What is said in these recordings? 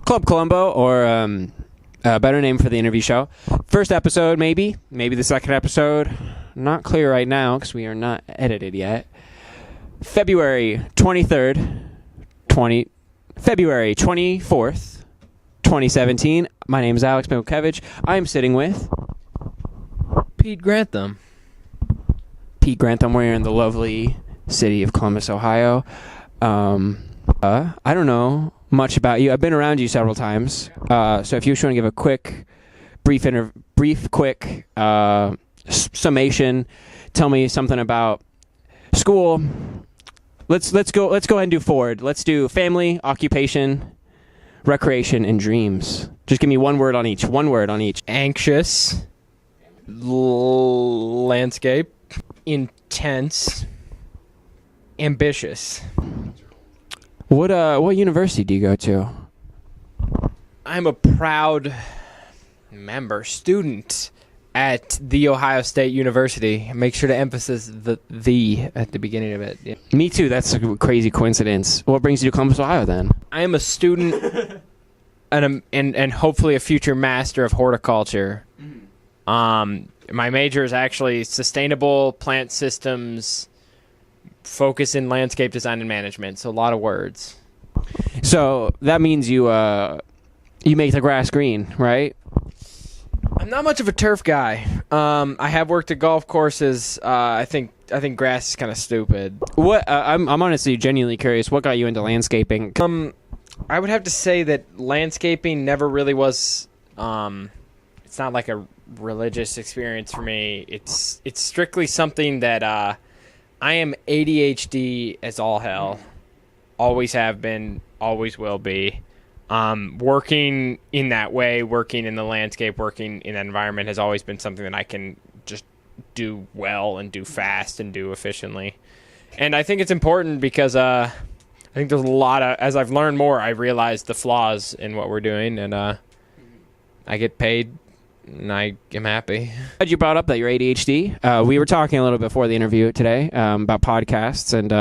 Club Columbo, or a better name for the interview show. First episode, maybe the second episode. Not clear right now because we are not edited yet. February 24th, 2017. My name is Alex Milkevich. I am sitting with PETE GRANTHAM. PETE GRANTHAM. We're in the lovely city of Columbus, Ohio. I don't know much about you. I've been around you several times. So if you just want to give a quick, quick summation, tell me something about school. Let's go ahead and do forward. Let's do family, occupation, recreation, and dreams. Just give me one word on each. Anxious. Landscape. Intense. Ambitious. What university do you go to? I'm a proud student at The Ohio State University. Make sure to emphasize the at the beginning of it. Yeah. Me too. That's a crazy coincidence. What brings you to Columbus, Ohio, then? I am a student and hopefully a future master of horticulture. My major is actually sustainable plant systems, focus in landscape design and management. So a lot of words. So that means you make the grass green, right? I'm not much of a turf guy. I have worked at golf courses. I think grass is kind of stupid. What? I'm honestly genuinely curious. What got you into landscaping? I would have to say that landscaping never really was. It's not like a religious experience for me. It's strictly something that I am ADHD as all hell. Always have been. Always will be. Working in that way, working in the landscape, working in that environment has always been something that I can just do well and do fast and do efficiently. And I think it's important because I think there's a lot of, as I've learned more, I realize the flaws in what we're doing, and I get paid and I am happy. You brought up that you're ADHD. We were talking a little before the interview today about podcasts, and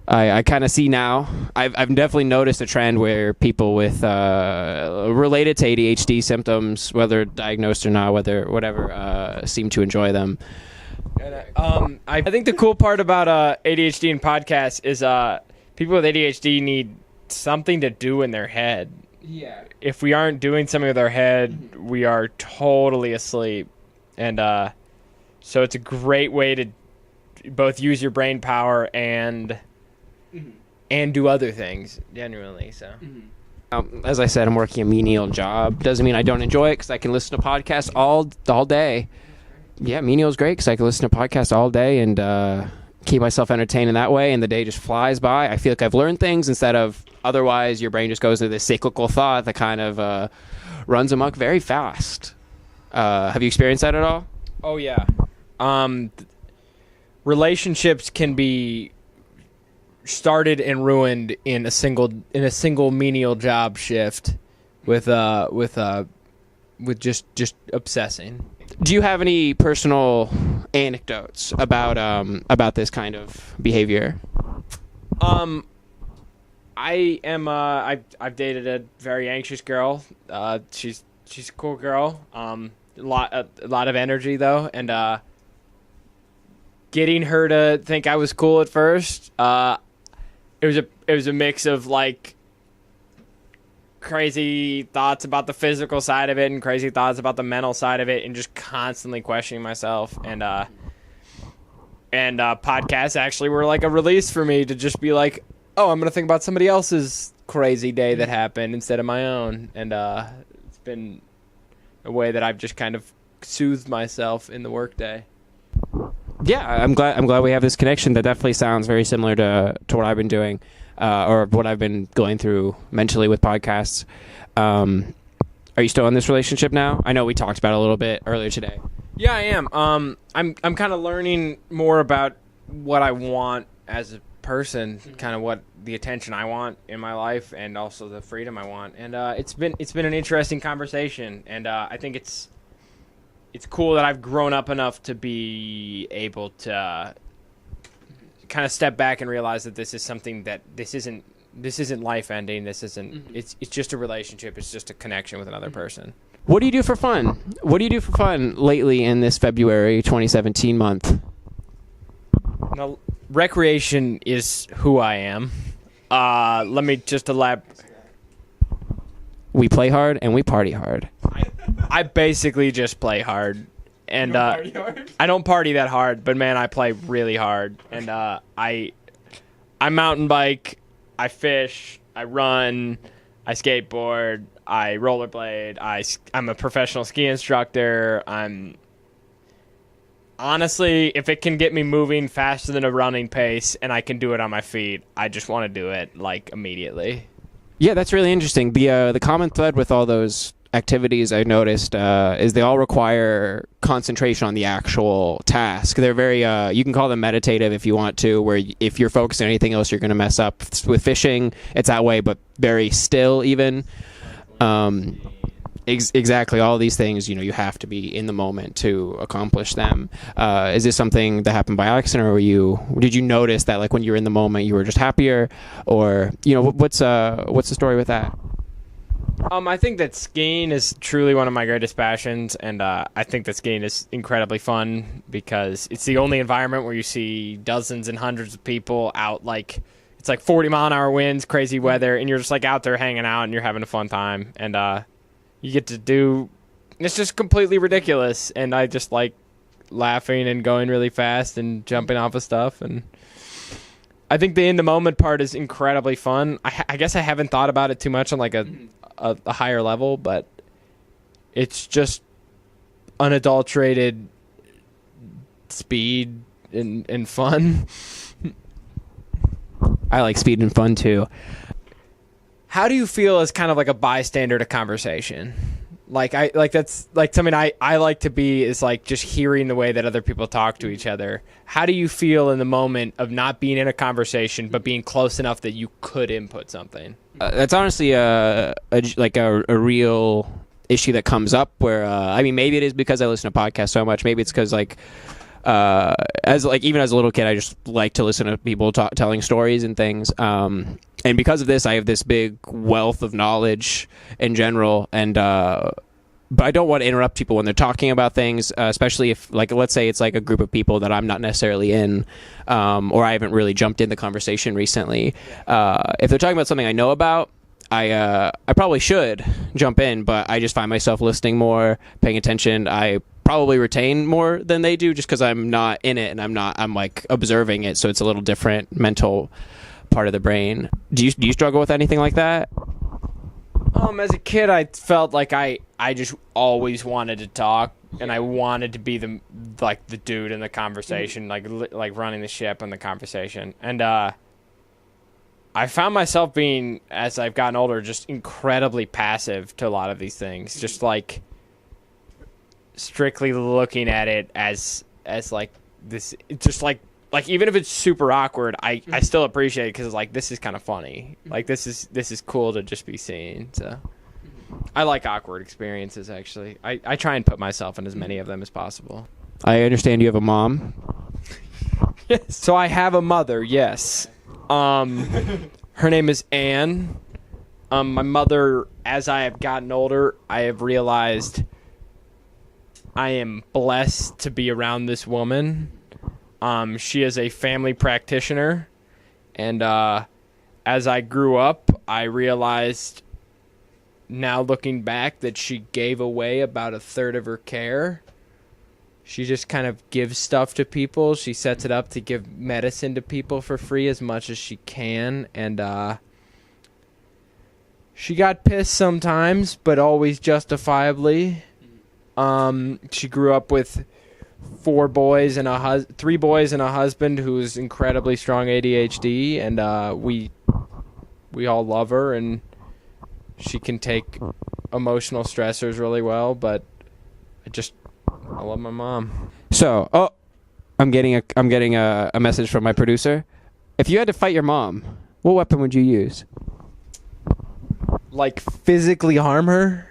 I kind of see now. I've definitely noticed a trend where people with related to ADHD symptoms, whether diagnosed or not, whatever, seem to enjoy them. I think the cool part about ADHD and podcasts is people with ADHD need something to do in their head. Yeah. If we aren't doing something with our head, we are totally asleep, and so it's a great way to both use your brain power and do other things, genuinely. So, as I said, I'm working a menial job. Doesn't mean I don't enjoy it because I can listen to podcasts all day. Yeah, menial is great because I can listen to podcasts all day and keep myself entertained in that way, and the day just flies by. I feel like I've learned things instead of otherwise your brain just goes into this cyclical thought that kind of runs amok very fast. Have you experienced that at all? Oh, yeah. Relationships can be started and ruined in a single menial job shift with just obsessing. Do you have any personal anecdotes about this kind of behavior? I've dated a very anxious girl. She's a cool girl. A lot of energy though, and getting her to think I was cool at first. It was a mix of like crazy thoughts about the physical side of it and crazy thoughts about the mental side of it, and just constantly questioning myself. And podcasts actually were like a release for me to just be like, oh, I'm gonna think about somebody else's crazy day that happened instead of my own. And it's been a way that I've just kind of soothed myself in the workday. Yeah, I'm glad we have this connection. That definitely sounds very similar to what I've been doing, or what I've been going through mentally with podcasts. Are you still in this relationship now? I know we talked about it a little bit earlier today. Yeah, I am. I'm kind of learning more about what I want as a person, kind of what the attention I want in my life, and also the freedom I want. And it's been an interesting conversation, and I think it's cool that I've grown up enough to be able to kind of step back and realize that this is something that this isn't this isn't life ending. This isn't. It's just a relationship. It's just a connection with another person. What do you do for fun? What do you do for fun lately in this February 2017 month? Now, recreation is who I am. Let me just elaborate. We play hard and we party hard. I basically just play hard. And I don't party that hard, but man, I play really hard. And I mountain bike, I fish, I run, I skateboard, I rollerblade, I'm a professional ski instructor. Honestly, if it can get me moving faster than a running pace and I can do it on my feet, I just want to do it like immediately. Yeah, that's really interesting. The common thread with all those activities I noticed is they all require concentration on the actual task. They're very you can call them meditative if you want to, where if you're focused on anything else you're going to mess up. With fishing it's that way, but very still even. Exactly, all these things, you have to be in the moment to accomplish them. Is this something that happened by accident, or did you notice that like when you were in the moment you were just happier, or what's the story with that? I think that skiing is truly one of my greatest passions, and I think that skiing is incredibly fun because it's the only environment where you see dozens and hundreds of people out. Like, it's like 40-mile-an-hour winds, crazy weather, and you're just like out there hanging out and you're having a fun time, and you get to do. It's just completely ridiculous, and I just like laughing and going really fast and jumping off of stuff, and I think the in the moment part is incredibly fun. I guess I haven't thought about it too much on like a higher level, but it's just unadulterated speed and fun. I like speed and fun too. How do you feel as kind of like a bystander to conversation? That's like something I like to be, is like just hearing the way that other people talk to each other. How do you feel in the moment of not being in a conversation but being close enough that you could input something? That's honestly a real issue that comes up where maybe it is because I listen to podcasts so much. Maybe it's because even as a little kid I just like to listen to people telling stories and things. And because of this, I have this big wealth of knowledge in general, and but I don't want to interrupt people when they're talking about things, especially if, like, let's say it's like a group of people that I'm not necessarily in, or I haven't really jumped in the conversation recently. If they're talking about something I know about, I probably should jump in, but I just find myself listening more, paying attention. I probably retain more than they do just because I'm not in it, and I'm like observing it, so it's a little different mental part of the brain. Do you struggle with anything like that? As a kid, I felt like I just always wanted to talk, and I wanted to be the dude in the conversation, like running the ship in the conversation. And I found myself being, as I've gotten older, just incredibly passive to a lot of these things. Just like strictly looking at it as like this, just like even if it's super awkward, I still appreciate it because like this is kind of funny. Like this is cool to just be seen. So I like awkward experiences. Actually, I try and put myself in as many of them as possible. I understand you have a mom. Yes. So I have a mother. Yes. Her name is Anne. My mother, as I have gotten older, I have realized I am blessed to be around this woman. She is a family practitioner, and as I grew up, I realized, now looking back, that she gave away about a third of her care. She just kind of gives stuff to people. She sets it up to give medicine to people for free as much as she can, and she got pissed sometimes, but always justifiably. She grew up with 3 boys and a husband who's incredibly strong ADHD, and we all love her, and she can take emotional stressors really well, but I love my mom. So, I'm getting a message from my producer. If you had to fight your mom, what weapon would you use? Like physically harm her?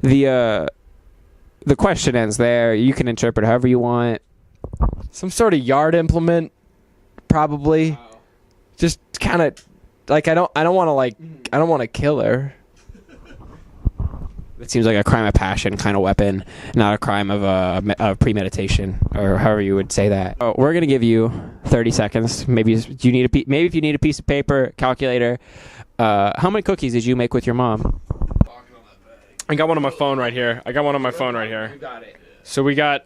The question ends there. You can interpret however you want. Some sort of yard implement, probably. Wow. Just kind of like I don't want to kill her. It seems like a crime of passion kind of weapon, not a crime of premeditation, or however you would say that. We're gonna give you 30 seconds. Maybe if you need a piece of paper, calculator. How many cookies did you make with your mom? I got one on my phone right here. You got it. So we got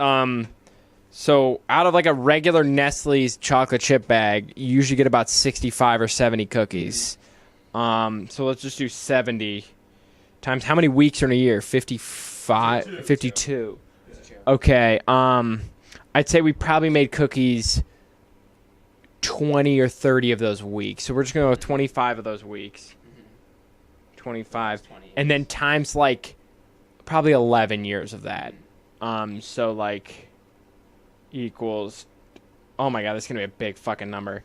so out of like a regular Nestle's chocolate chip bag, you usually get about 65 or 70 cookies. So let's just do 70 times how many weeks are in a year? 55, 52. Okay. I'd say we probably made cookies 20 or 30 of those weeks. So we're just going to go with 25 of those weeks. 25. And then times like probably 11 years of that. So like equals, oh my God, that's going to be a big fucking number.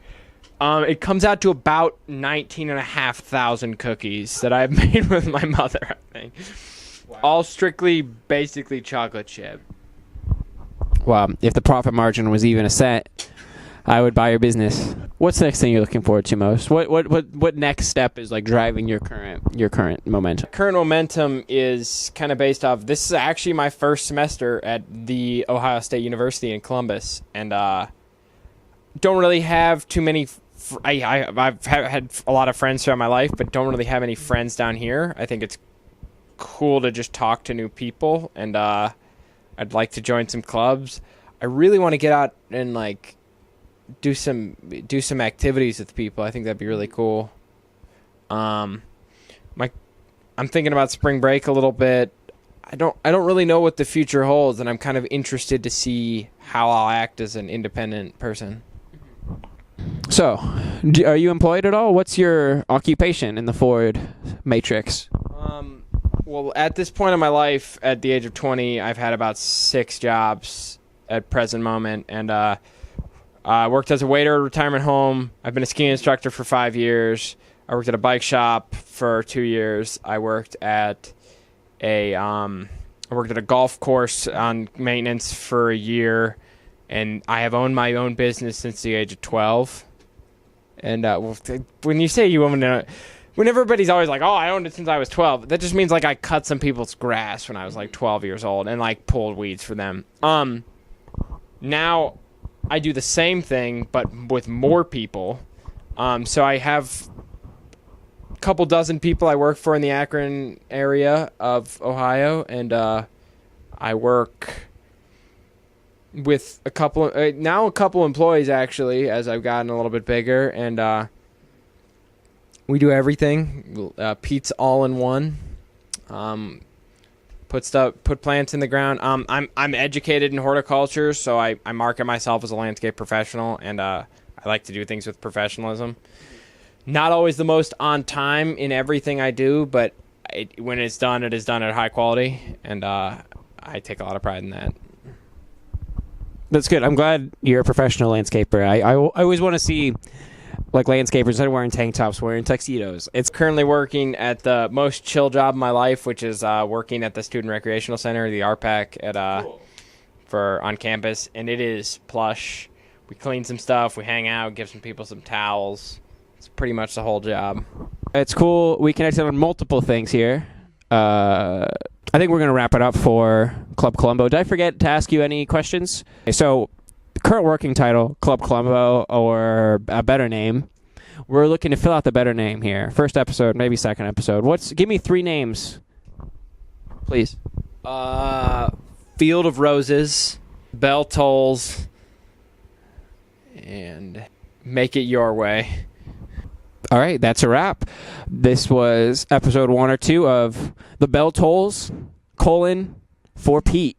It comes out to about 19,500 cookies that I've made with my mother, I think. Wow. All strictly, basically chocolate chip. Wow, if the profit margin was even a cent, I would buy your business. What's the next thing you're looking forward to most? What next step is like driving your current momentum? Current momentum is kind of based off. This is actually my first semester at the Ohio State University in Columbus, and don't really have too many. I've had a lot of friends throughout my life, but don't really have any friends down here. I think it's cool to just talk to new people, and I'd like to join some clubs. I really want to get out and like do some activities with people. I think that'd be really cool. I'm thinking about spring break a little bit. I don't really know what the future holds, and I'm kind of interested to see how I'll act as an independent person. So, are you employed at all? What's your occupation in the Ford matrix? Well, at this point in my life, at the age of 20, I've had about 6 jobs at present moment, and I worked as a waiter at a retirement home. I've been a ski instructor for 5 years. I worked at a bike shop for 2 years. I worked at a golf course on maintenance for a year. And I have owned my own business since the age of 12. And when you say you own it, when everybody's always like, oh, I owned it since I was 12, that just means like I cut some people's grass when I was like 12 years old and like pulled weeds for them. Now I do the same thing, but with more people. So I have a couple dozen people I work for in the Akron area of Ohio, and I work with a couple employees actually, as I've gotten a little bit bigger, and we do everything. Pete's all in one. Put plants in the ground. I'm educated in horticulture, so I market myself as a landscape professional, and I like to do things with professionalism. Not always the most on time in everything I do, but when it's done, it is done at high quality, and I take a lot of pride in that. That's good. I'm glad you're a professional landscaper. I always want to see like landscapers that are wearing tank tops, wearing tuxedos. It's currently working at the most chill job in my life, which is working at the Student Recreational Center, the RPAC, at for on campus, and it is plush. We clean some stuff, we hang out, give some people some towels. It's pretty much the whole job. It's cool. We connected on multiple things here. I think we're going to wrap it up for Club Columbo. Did I forget to ask you any questions? So, current working title, Club Columbo, or a better name. We're looking to fill out the better name here. First episode, maybe second episode. Give me 3 names, please. Field of Roses, Bell Tolls, and Make It Your Way. All right, that's a wrap. This was episode 1 or 2 of The Bell Tolls, for Pete.